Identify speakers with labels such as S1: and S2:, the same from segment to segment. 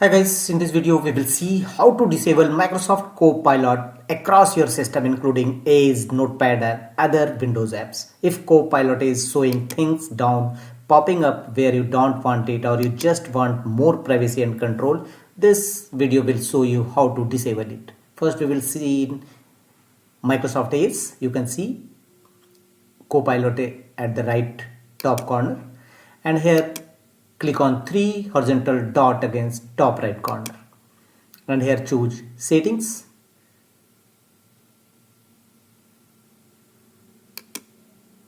S1: Hi guys, in this video we will see how to disable Microsoft Copilot across your system including Edge, Notepad and other Windows apps. If Copilot is showing things down, popping up where you don't want it or you just want more privacy and control, this video will show you how to disable it. First we will see in Microsoft Edge, you can see Copilot at the right top corner, and here click on three horizontal dot against top right corner, and here choose settings.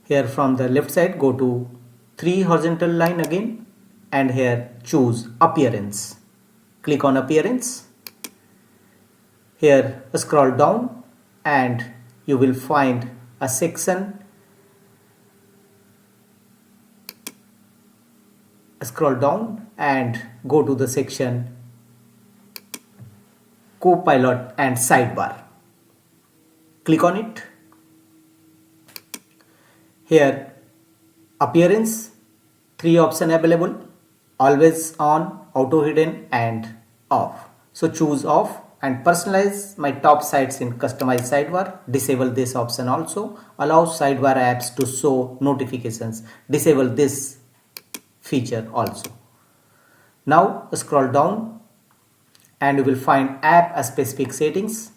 S1: Here from the left side go to three horizontal line again, and here choose appearance. Click on appearance. Here scroll down and you will find a section. Scroll down and go to the section Copilot and sidebar. Click on it. Here appearance, three options available: always on, auto hidden and off. So choose off and personalize my top sites in customize sidebar. Disable this option also. Allow sidebar apps to show notifications. Disable this feature also. Now scroll down and you will find app specific settings.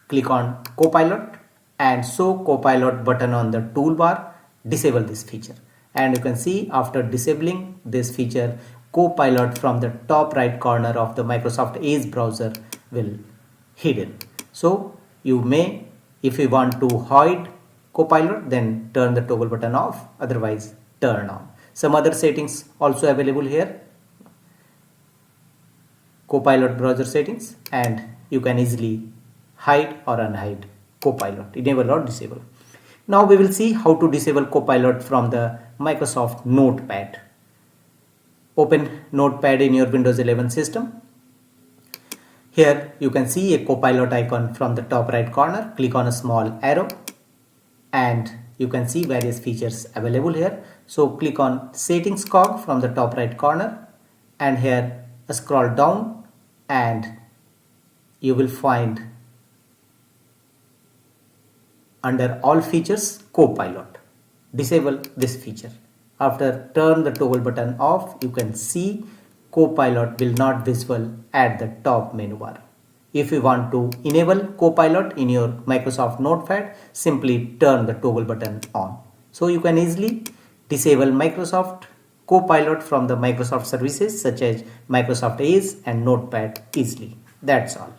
S1: Click on Copilot and show Copilot button on the toolbar. Disable this feature, and you can see after disabling this feature, Copilot from the top right corner of the Microsoft Edge browser will hidden. So you may, if you want to hide Copilot, then turn the toggle button off, otherwise turn on. Some other settings also available here, Copilot browser settings, and you can easily hide or unhide Copilot, enable or disable. Now we will see how to disable Copilot from the Microsoft Notepad. Open Notepad in your Windows 11 system. Here you can see a Copilot icon from the top right corner. Click on a small arrow and you can see various features available here. So click on settings cog from the top right corner, and here scroll down and you will find under all features Copilot. Disable this feature. After turn the toggle button off, you can see Copilot will not visible at the top menu bar. If you want to enable Copilot in your Microsoft Notepad, simply turn the toggle button on. So you can easily disable Microsoft Copilot from the Microsoft services such as Microsoft Edge and Notepad easily. That's all.